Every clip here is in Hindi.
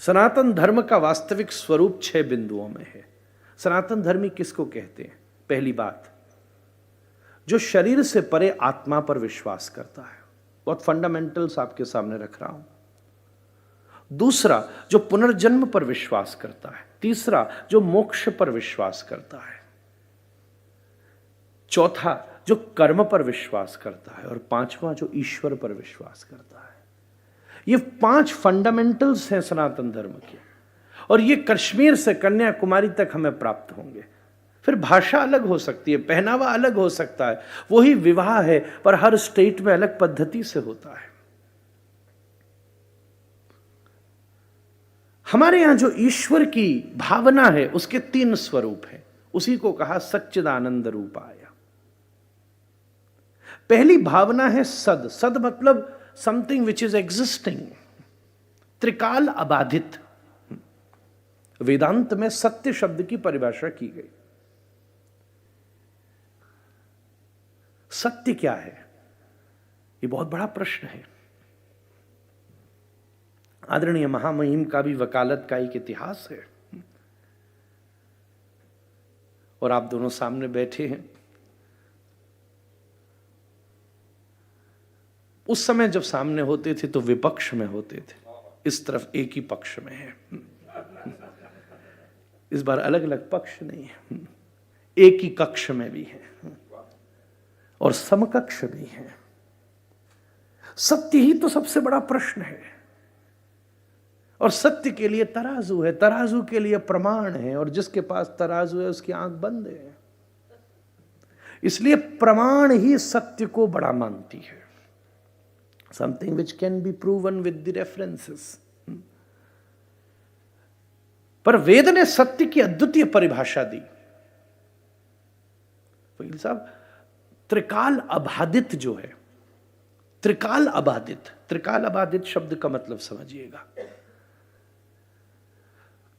सनातन धर्म का वास्तविक स्वरूप 6 बिंदुओं में है। सनातन धर्मी किसको कहते हैं? पहली बात, जो शरीर से परे आत्मा पर विश्वास करता है। बहुत फंडामेंटल्स आपके सामने रख रहा हूं। दूसरा, जो पुनर्जन्म पर विश्वास करता है। तीसरा, जो मोक्ष पर विश्वास करता है। चौथा, जो कर्म पर विश्वास करता है। और पांचवा, जो ईश्वर पर विश्वास करता है। ये 5 फंडामेंटल्स हैं सनातन धर्म के, और ये कश्मीर से कन्याकुमारी तक हमें प्राप्त होंगे। फिर भाषा अलग हो सकती है, पहनावा अलग हो सकता है, वही विवाह है, पर हर स्टेट में अलग पद्धति से होता है। हमारे यहां जो ईश्वर की भावना है उसके 3 स्वरूप हैं। उसी को कहा सच्चिदानंद रूपाय। पहली भावना है सद। सद मतलब समथिंग विच इज एग्जिस्टिंग, त्रिकाल अबाधित। वेदांत में सत्य शब्द की परिभाषा की गई। सत्य क्या है? ये बहुत बड़ा प्रश्न है। आदरणीय महामहिम का भी वकालत का एक इतिहास है, और आप दोनों सामने बैठे हैं। उस समय जब सामने होते थे तो विपक्ष में होते थे, इस तरफ एक ही पक्ष में है। इस बार अलग अलग पक्ष नहीं है, एक ही कक्ष में भी है और समकक्ष भी है। सत्य ही तो सबसे बड़ा प्रश्न है, और सत्य के लिए तराजू है, तराजू के लिए प्रमाण है, और जिसके पास तराजू है उसकी आंख बंद है। इसलिए प्रमाण ही सत्य को बड़ा मानती है। Something which can be proven with the references. पर वेद ने सत्य की अद्वितीय परिभाषा दी। वकील साहब, त्रिकाल अबाधित जो है, त्रिकाल अबाधित, त्रिकाल अबाधित शब्द का मतलब समझिएगा।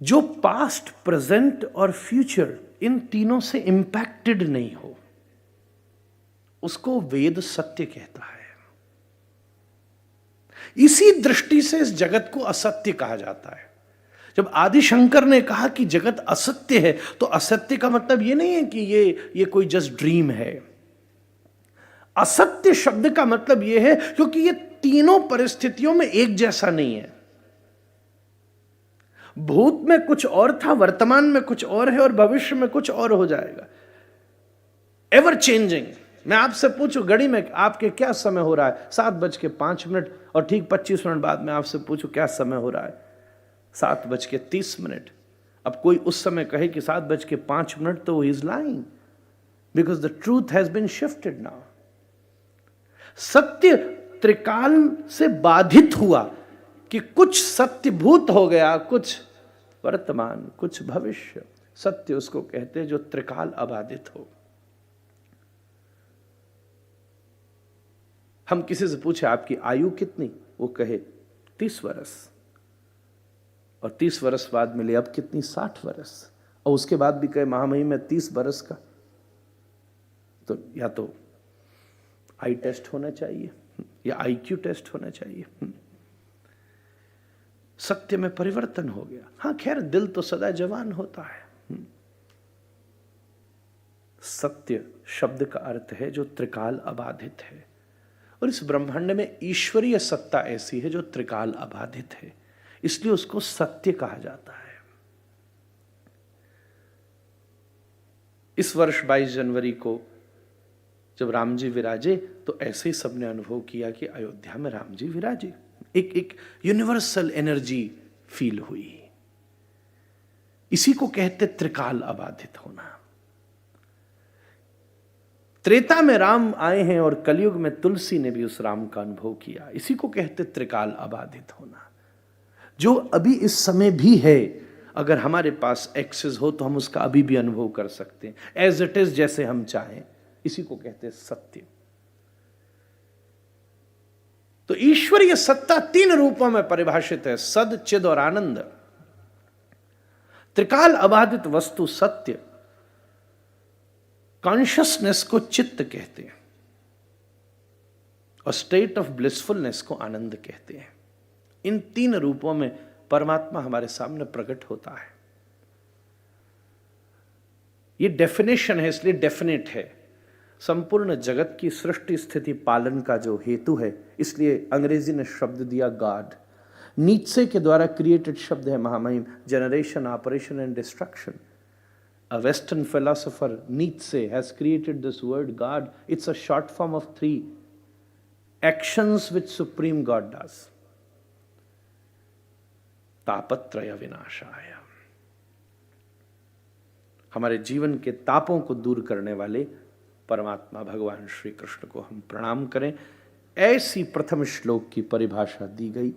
जो पास्ट, प्रेजेंट और फ्यूचर इन तीनों से इंपैक्टेड नहीं हो, उसको वेद सत्य कहता है। इसी दृष्टि से इस जगत को असत्य कहा जाता है। जब आदि शंकर ने कहा कि जगत असत्य है, तो असत्य का मतलब यह नहीं है कि ये कोई जस्ट ड्रीम है। असत्य शब्द का मतलब यह है क्योंकि ये तीनों परिस्थितियों में एक जैसा नहीं है। भूत में कुछ और था, वर्तमान में कुछ और है, और भविष्य में कुछ और हो जाएगा। Ever changing. मैं आपसे पूछूं घड़ी में आपके क्या समय हो रहा है? 7:05, और ठीक 25 मिनट बाद मैं आपसे पूछूं क्या समय हो रहा है? 7:30। अब कोई उस समय कहे कि 7:05, तो he is lying, because the truth has been shifted now. सत्य त्रिकाल से बाधित हुआ कि कुछ सत्य भूत हो गया, कुछ वर्तमान, कुछ भविष्य। सत्य उसको कहते हैं जो त्रिकाल अबाधित हो। हम किसी से पूछे आपकी आयु कितनी, वो कहे 30 वर्ष, और 30 वर्ष बाद मिले अब कितनी, 60 वर्ष, और उसके बाद भी कहे महामहिम में 30 वर्ष का। तो या तो आई टेस्ट होना चाहिए या IQ टेस्ट होना चाहिए। सत्य में परिवर्तन हो गया। हाँ खैर, दिल तो सदा जवान होता है। सत्य शब्द का अर्थ है जो त्रिकाल अबाधित है, और इस ब्रह्मांड में ईश्वरीय सत्ता ऐसी है जो त्रिकाल अबाधित है, इसलिए उसको सत्य कहा जाता है। इस वर्ष 22 जनवरी को जब राम जी विराजे, तो ऐसे ही सबने अनुभव किया कि अयोध्या में राम जी विराजे। एक यूनिवर्सल एनर्जी फील हुई। इसी को कहते त्रिकाल अबाधित होना। त्रेता में राम आए हैं और कलयुग में तुलसी ने भी उस राम का अनुभव किया। इसी को कहते त्रिकाल अबाधित होना, जो अभी इस समय भी है। अगर हमारे पास एक्सेस हो तो हम उसका अभी भी अनुभव कर सकते हैं, एज इट इज, जैसे हम चाहें। इसी को कहते हैं सत्य। तो ईश्वरीय सत्ता 3 रूपों में परिभाषित है, सद, चिद और आनंद। त्रिकाल अबाधित वस्तु सत्य, कॉन्शियसनेस को चित्त कहते हैं, और स्टेट ऑफ ब्लिसफुलनेस को आनंद कहते हैं। इन 3 रूपों में परमात्मा हमारे सामने प्रकट होता है। ये डेफिनेशन है, इसलिए डेफिनेट है। संपूर्ण जगत की सृष्टि स्थिति पालन का जो हेतु है, इसलिए अंग्रेजी ने शब्द दिया गॉड। नीत्शे के द्वारा क्रिएटेड शब्द है महामहिम, generation, operation and destruction. A Western philosopher, Nietzsche, has created this word God. It's a short form of 3 actions which Supreme God does. तापत्रय विनाशाय। हमारे जीवन के तापों को दूर करने वाले परमात्मा भगवान श्री कृष्ण को हम प्रणाम करें। ऐसी प्रथम श्लोक की परिभाषा दी गई।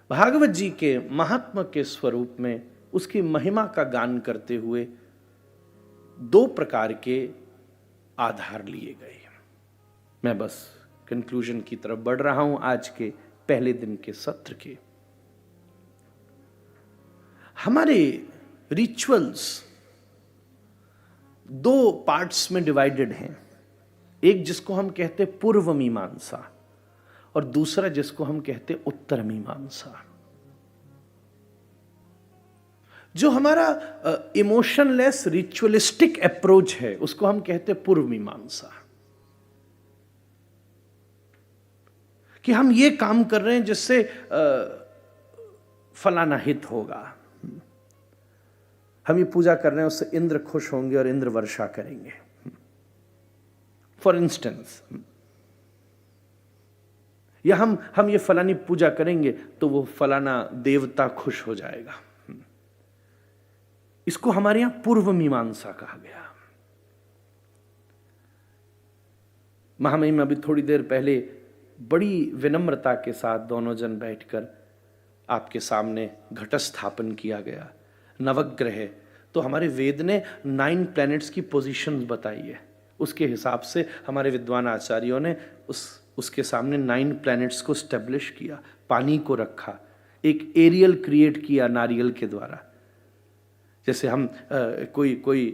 भागवत जी के महात्मा के स्वरूप में उसकी महिमा का गान करते हुए 2 प्रकार के आधार लिए गए। मैं बस कंक्लूजन की तरफ बढ़ रहा हूं आज के पहले दिन के सत्र के। हमारे रिचुअल्स 2 पार्ट्स में डिवाइडेड हैं। एक जिसको हम कहते पूर्व मीमांसा और दूसरा जिसको हम कहते उत्तर मीमांसा। जो हमारा इमोशनलेस रिचुअलिस्टिक अप्रोच है उसको हम कहते पूर्व मीमांसा, कि हम ये काम कर रहे हैं जिससे फलाना हित होगा। हम ये पूजा कर रहे हैं उससे इंद्र खुश होंगे और इंद्र वर्षा करेंगे। फॉर इंस्टेंस, या हम ये फलानी पूजा करेंगे तो वो फलाना देवता खुश हो जाएगा। इसको हमारे यहां पूर्व मीमांसा कहा गया। महामहिम अभी थोड़ी देर पहले बड़ी विनम्रता के साथ दोनों जन बैठकर आपके सामने घट स्थापन किया गया। नवग्रह, तो हमारे वेद ने 9 प्लैनेट्स की पोजीशंस बताई है। उसके हिसाब से हमारे विद्वान आचार्यों ने उसके सामने 9 प्लैनेट्स को स्टेब्लिश किया। पानी को रखा, एक एरियल क्रिएट किया नारियल के द्वारा। जैसे हम कोई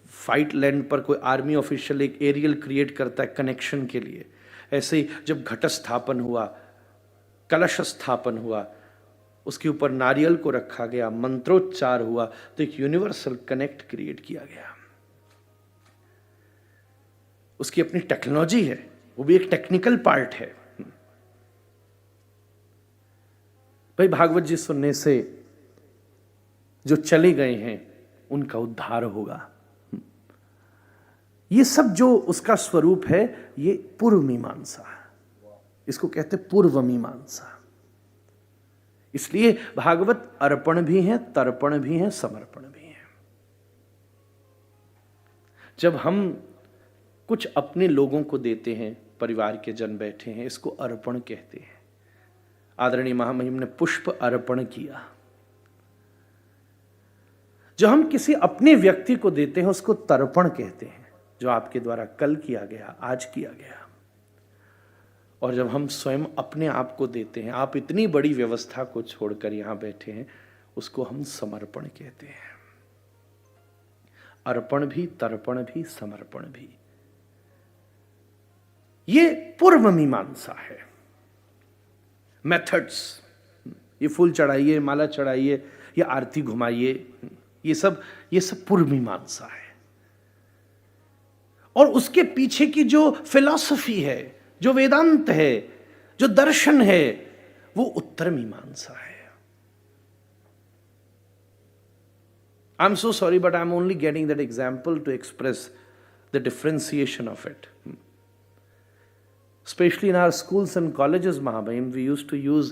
फाइट लैंड पर कोई आर्मी ऑफिशियल एक एरियल क्रिएट करता है कनेक्शन के लिए, ऐसे ही जब घट स्थापन हुआ, कलश स्थापन हुआ, उसके ऊपर नारियल को रखा गया, मंत्रोच्चार हुआ, तो एक यूनिवर्सल कनेक्ट क्रिएट किया गया। उसकी अपनी टेक्नोलॉजी है, वो भी एक टेक्निकल पार्ट है। भाई भागवत जी सुनने से जो चले गए हैं उनका उद्धार होगा। ये सब जो उसका स्वरूप है ये पूर्व मीमांसा है। इसको कहते पूर्व मीमांसा। इसलिए भागवत अर्पण भी है, तर्पण भी है, समर्पण भी है। जब हम कुछ अपने लोगों को देते हैं, परिवार के जन बैठे हैं, इसको अर्पण कहते हैं। आदरणीय महामहिम ने पुष्प अर्पण किया। जो हम किसी अपने व्यक्ति को देते हैं उसको तर्पण कहते हैं, जो आपके द्वारा कल किया गया, आज किया गया। और जब हम स्वयं अपने आप को देते हैं, आप इतनी बड़ी व्यवस्था को छोड़कर यहां बैठे हैं, उसको हम समर्पण कहते हैं। अर्पण भी, तर्पण भी, समर्पण भी, ये पूर्व मीमांसा है। मेथड्स, ये फूल चढ़ाइए, माला चढ़ाइए, या आरती घुमाइए, ये सब पूर्व मीमांसा है। और उसके पीछे की जो फिलॉसफी है, जो वेदांत है, जो दर्शन है, वो उत्तर मीमांसा है। I am so sorry but I am only getting that example to express the differentiation of it. Especially in our schools and colleges, Mahabhayim, we used to use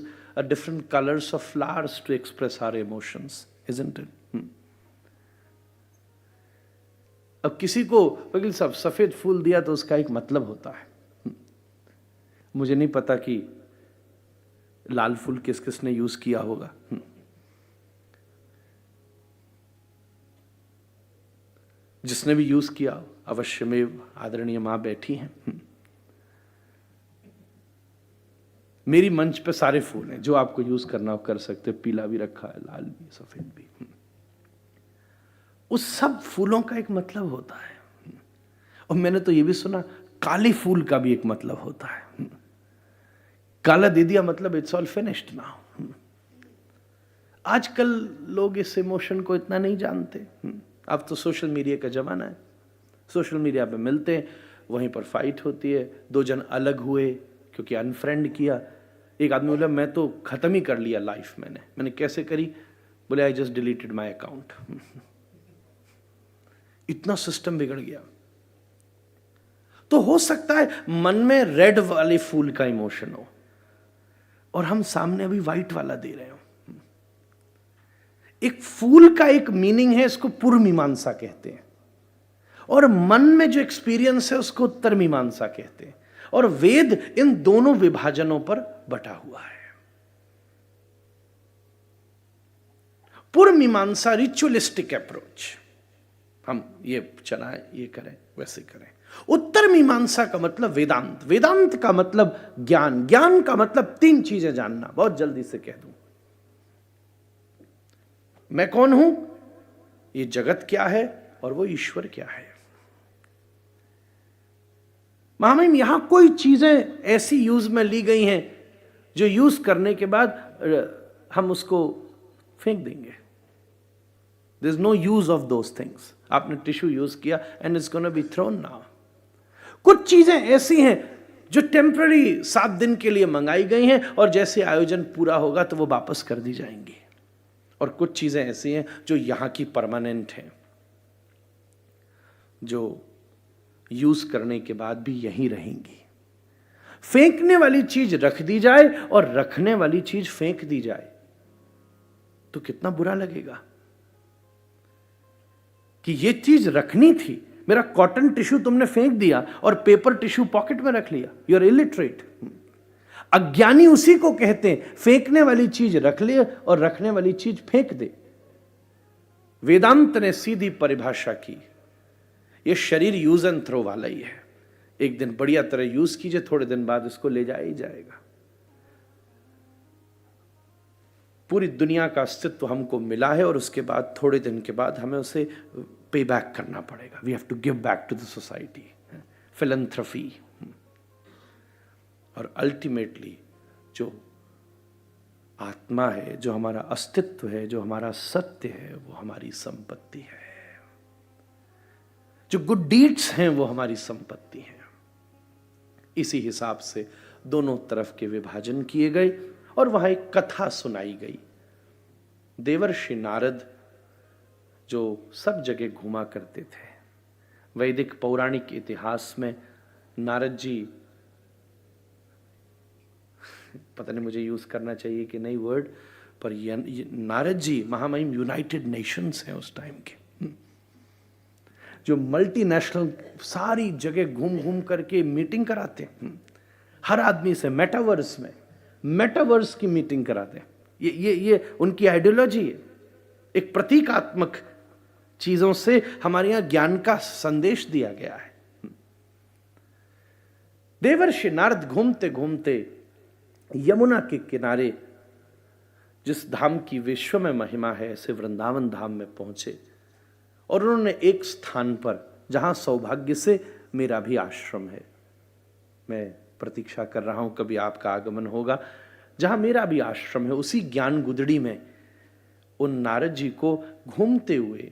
different colors of flowers to express our emotions, isn't it? अब किसी को वकील साहब सफेद फूल दिया तो उसका एक मतलब होता है। मुझे नहीं पता कि लाल फूल किस किस ने यूज किया होगा। जिसने भी यूज किया अवश्य में आदरणीय मां बैठी हैं। मेरी मंच पे सारे फूल हैं, जो आपको यूज करना हो कर सकते। पीला भी रखा है, लाल भी, सफेद भी। उस सब फूलों का एक मतलब होता है। और मैंने तो ये भी सुना काले फूल का भी एक मतलब होता है। काला दे दिया मतलब इट्स ऑल फिनिश्ड नाउ। आजकल लोग इस इमोशन को इतना नहीं जानते। अब तो सोशल मीडिया का जमाना है, सोशल मीडिया पे मिलते हैं, वहीं पर फाइट होती है, दो जन अलग हुए क्योंकि अनफ्रेंड किया। एक आदमी बोला मैं तो खत्म ही कर लिया लाइफ। मैंने कैसे करी? बोले I just deleted my account. इतना सिस्टम बिगड़ गया। तो हो सकता है मन में रेड वाले फूल का इमोशन हो और हम सामने अभी व्हाइट वाला दे रहे हो। एक फूल का एक मीनिंग है, इसको पूर्व मीमांसा कहते हैं, और मन में जो एक्सपीरियंस है उसको उत्तर मीमांसा कहते हैं। और वेद इन दोनों विभाजनों पर बटा हुआ है। पूर्व मीमांसा रिचुअलिस्टिक अप्रोच, हम ये चलाएं, ये करें, वैसे करें। उत्तर मीमांसा का मतलब वेदांत, वेदांत का मतलब ज्ञान, ज्ञान का मतलब तीन चीजें जानना। बहुत जल्दी से कह दूं, मैं कौन हूं, ये जगत क्या है, और वो ईश्वर क्या है। महामहिम यहां कोई चीजें ऐसी यूज में ली गई हैं जो यूज करने के बाद हम उसको फेंक देंगे। There is no use of those things. आपने टिश्यू यूज किया and it's gonna be thrown now. कुछ चीजें ऐसी हैं जो टेम्पररी 7 दिन के लिए मंगाई गई हैं और जैसे आयोजन पूरा होगा तो वो वापस कर दी जाएंगी। और कुछ चीजें ऐसी हैं जो यहां की परमानेंट हैं, जो यूज करने के बाद भी यहीं रहेंगी। फेंकने वाली चीज रख दी जाए और रखने वाली चीज फेंक दी जाए तो कितना बुरा लगेगा कि ये चीज रखनी थी। मेरा कॉटन टिश्यू तुमने फेंक दिया और पेपर टिश्यू पॉकेट में रख लिया। You are illiterate. अज्ञानी उसी को कहते हैं, फेंकने वाली चीज रख ले और रखने वाली चीज फेंक दे। वेदांत ने सीधी परिभाषा की, ये शरीर यूज एंड थ्रो वाला ही है। एक दिन बढ़िया तरह यूज कीजिए, थोड़े दिन बाद इसको ले जाया ही जाएगा। पूरी दुनिया का अस्तित्व हमको मिला है और उसके बाद थोड़े दिन के बाद हमें उसे पे बैक करना पड़ेगा। We have to give back to the society, philanthropy. और अल्टीमेटली जो आत्मा है, जो हमारा अस्तित्व है, जो हमारा सत्य है, वो हमारी संपत्ति है। जो गुड डीड्स हैं वो हमारी संपत्ति है। इसी हिसाब से दोनों तरफ के विभाजन किए गए और वहां एक कथा सुनाई गई। देवर्षि नारद जो सब जगह घूमा करते थे, वैदिक पौराणिक इतिहास में नारद जी, पता नहीं मुझे यूज करना चाहिए कि नहीं वर्ड, पर नारद जी महामहिम यूनाइटेड नेशंस हैं उस टाइम के, जो मल्टीनेशनल सारी जगह घूम घूम करके मीटिंग कराते हैं हर आदमी से। मेटावर्स में, मेटावर्स की मीटिंग कराते हैं। ये उनकी आइडियोलॉजी है। एक प्रतीकात्मक चीजों से हमारे यहां ज्ञान का संदेश दिया गया है। देवर्षि नारद घूमते घूमते यमुना के किनारे, जिस धाम की विश्व में महिमा है, ऐसे वृंदावन धाम में पहुंचे और उन्होंने एक स्थान पर, जहां सौभाग्य से मेरा भी आश्रम है, मैं प्रतीक्षा कर रहा हूं कभी आपका आगमन होगा, जहां मेरा भी आश्रम है, उसी ज्ञान गुदड़ी में उन नारद जी को घूमते हुए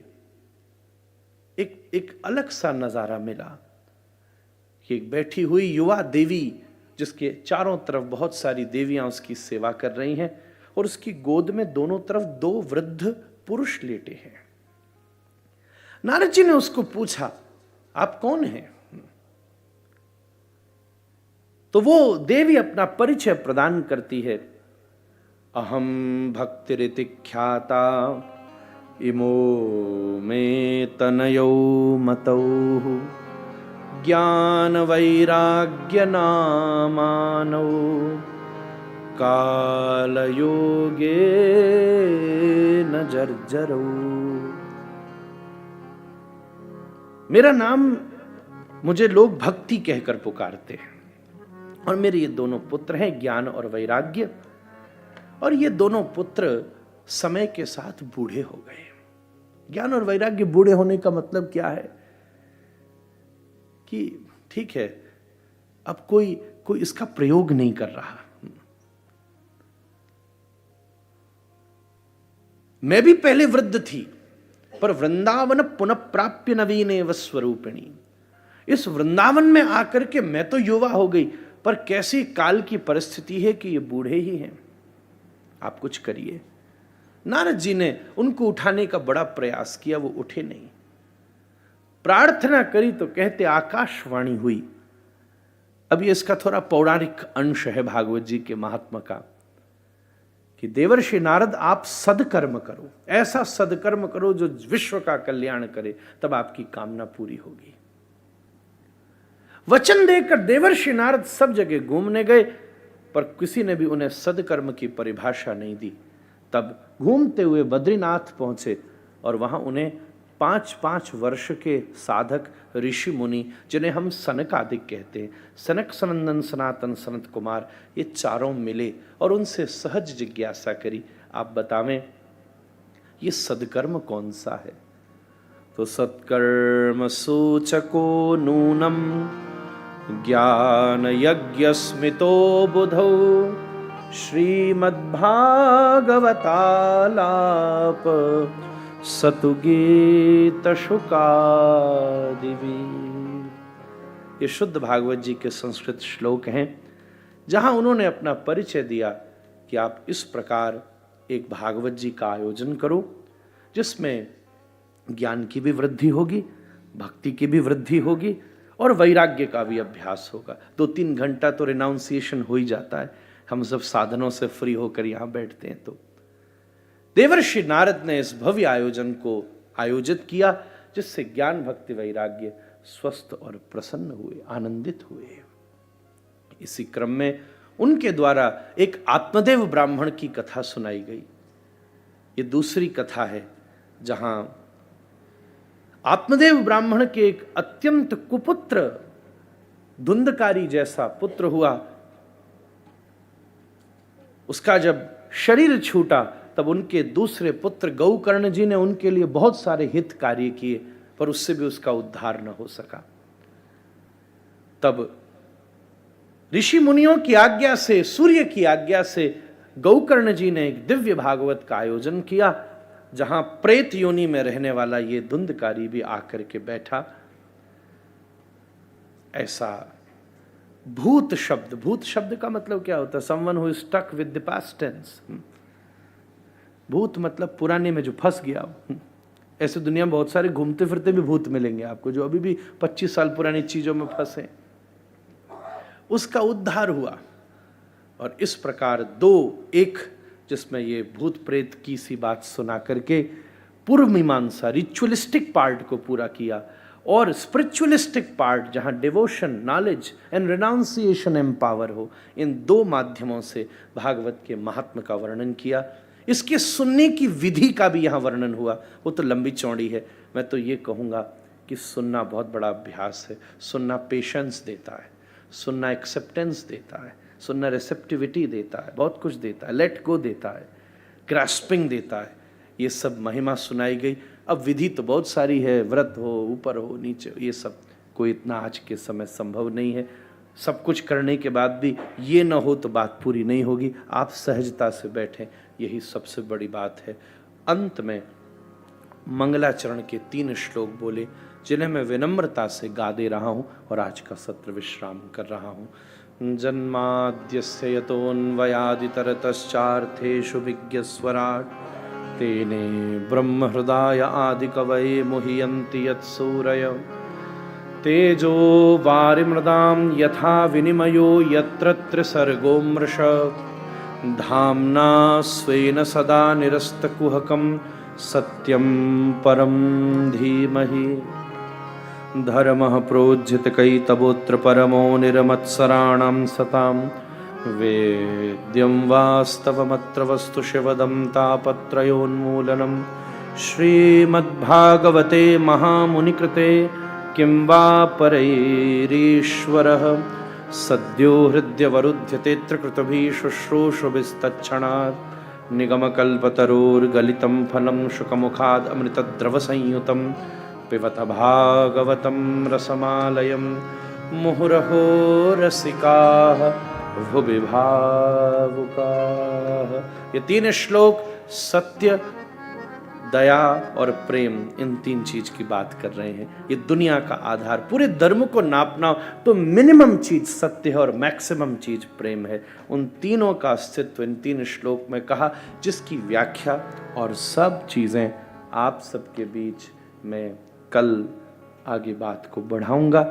एक अलग सा नजारा मिला कि एक बैठी हुई युवा देवी, जिसके चारों तरफ बहुत सारी देवियां उसकी सेवा कर रही हैं, और उसकी गोद में दोनों तरफ 2 वृद्ध पुरुष लेटे हैं। नारद जी ने उसको पूछा, आप कौन हैं? तो वो देवी अपना परिचय प्रदान करती है। अहम भक्तिरिति ख्याता इमो में तनयो मतौ ज्ञान वैराग्य नामानौ काल योगे न जर्जरौ। मेरा नाम, मुझे लोग भक्ति कहकर पुकारते हैं, और मेरे ये दोनों पुत्र हैं ज्ञान और वैराग्य, और ये दोनों पुत्र समय के साथ बूढ़े हो गए। ज्ञान और वैराग्य बूढ़े होने का मतलब क्या है कि ठीक है, अब कोई इसका प्रयोग नहीं कर रहा। मैं भी पहले वृद्ध थी, पर वृंदावन पुनः प्राप्य नवीनेव स्वरूपिणी। इस वृंदावन में आकर के मैं तो युवा हो गई, पर कैसी काल की परिस्थिति है कि ये बूढ़े ही हैं, आप कुछ करिए। नारद जी ने उनको उठाने का बड़ा प्रयास किया, वो उठे नहीं। प्रार्थना करी तो कहते आकाशवाणी हुई। अब ये इसका थोड़ा पौराणिक अंश है भागवत जी के महात्मा का, कि देवर्षि नारद आप सदकर्म करो, ऐसा सदकर्म करो जो विश्व का कल्याण करे, तब आपकी कामना पूरी होगी। वचन देकर देवर्षि नारद सब जगह घूमने गए, पर किसी ने भी उन्हें सदकर्म की परिभाषा नहीं दी। तब घूमते हुए बद्रीनाथ पहुंचे और वहां उन्हें 5-5 वर्ष के साधक ऋषि मुनि, जिन्हें हम सनकादिक कहते हैं, सनक सनंदन सनातन सनत कुमार, ये चारों मिले और उनसे सहज जिज्ञासा करी, आप बतावें ये सदकर्म कौन सा है? तो सत्कर्म सूचको नूनम ज्ञान यज्ञस्मितो बुधौ श्रीमद्भागवतालाप सतुगीत शुकादिवी। ये शुद्ध भागवत जी के संस्कृत श्लोक हैं, जहां उन्होंने अपना परिचय दिया कि आप इस प्रकार एक भागवत जी का आयोजन करो, जिसमें ज्ञान की भी वृद्धि होगी, भक्ति की भी वृद्धि होगी और वैराग्य का भी अभ्यास होगा। 2-3 घंटा तो रिनाउंसिएशन हो ही जाता है, हम सब साधनों से फ्री होकर यहां बैठते हैं। तो देवर्षि नारद ने इस भव्य आयोजन को आयोजित किया, जिससे ज्ञान भक्ति वैराग्य स्वस्थ और प्रसन्न हुए, आनंदित हुए। इसी क्रम में उनके द्वारा एक आत्मदेव ब्राह्मण की कथा सुनाई गई। ये दूसरी कथा है जहां आत्मदेव ब्राह्मण के एक अत्यंत कुपुत्र, धुंधकारी जैसा पुत्र हुआ। उसका जब शरीर छूटा तब उनके दूसरे पुत्र गौकर्ण जी ने उनके लिए बहुत सारे हित कार्य किए, पर उससे भी उसका उद्धार न हो सका। तब ऋषि मुनियों की आज्ञा से, सूर्य की आज्ञा से गौकर्ण जी ने एक दिव्य भागवत का आयोजन किया, जहां प्रेत योनि में रहने वाला ये धुंधकारी भी आकर के बैठा। ऐसा भूत शब्द का मतलब क्या होता है? Someone who is stuck with the past tense. भूत मतलब पुराने में जो फंस गया। ऐसे दुनिया में बहुत सारे घूमते फिरते भी भूत मिलेंगे आपको, जो अभी भी 25 साल पुरानी चीजों में फंसे। उसका उद्धार हुआ। और इस प्रकार एक जिसमें ये भूत प्रेत की सी बात सुना करके पूर्व मीमांसा, रिचुअलिस्टिक पार्ट को पूरा किया, और स्पिरिचुअलिस्टिक पार्ट जहां devotion, knowledge and renunciation empower हो, इन 2 माध्यमों से भागवत के महात्म का वर्णन किया। इसके सुनने की विधि का भी यहाँ वर्णन हुआ, वो तो लंबी चौड़ी है। मैं तो ये कहूँगा कि सुनना बहुत बड़ा अभ्यास है। सुनना पेशेंस देता है, सुनना एक्सेप्टेंस देता है, सुनना रिसेप्टिविटी देता है, बहुत कुछ देता है, लेट गो देता है, ग्रास्पिंग देता है। ये सब महिमा सुनाई गई। अब विधि तो बहुत सारी है, व्रत हो, ऊपर हो, नीचे, ये सब कोई इतना आज के समय संभव नहीं है। सब कुछ करने के बाद भी ये न हो तो बात पूरी नहीं होगी। आप सहजता से बैठें, यही सबसे बड़ी बात है। अंत में मंगलाचरण के 3 श्लोक बोले, जिन्हें मैं विनम्रता से गा दे रहा हूँ और आज का सत्र विश्राम कर रहा हूँ। जन्माद्यस्य यतोऽन्वयादितरतश्चार्थेषु विज्ञस्वराट् तेने ब्रह्महृदाय आदिकवये मुह्यन्ति यत्सूरयः तेजो वारिमृदां यथा विनिमयो यत्र त्रिसर्गो मृषा धाम्ना स्वेन सदा निरस्तकुहकं सत्यं परं धीमहि धर्मः प्रोज्झितकैतवोऽत्र परमो निरमत्सराणां सतां वेद्यं वास्तवमत्र वस्तु शिवदं तापत्रयोन्मूलनं श्रीमद्भागवते महामुनिकृते किं वा परैरीश्वरः सद्यो हृद्यवरुध्यतेऽत्र कृतभिः शुश्रूषुभिस्तत्क्षणात् निगमकल्पतरोर्गलितं फलं शुकमुखाद् अमृतद्रवसंयुतं पिबत भागवतं रसमालयं मुहुरहो रसिकाः भुवि भावुकाः। ये 3 श्लोक सत्य, दया और प्रेम, इन 3 चीज की बात कर रहे हैं। ये दुनिया का आधार, पूरे धर्म को नापना हो तो मिनिमम चीज सत्य है और मैक्सिमम चीज प्रेम है। उन तीनों का अस्तित्व इन 3 श्लोक में कहा, जिसकी व्याख्या और सब चीजें आप सबके बीच में कल आगे बात को बढ़ाऊंगा।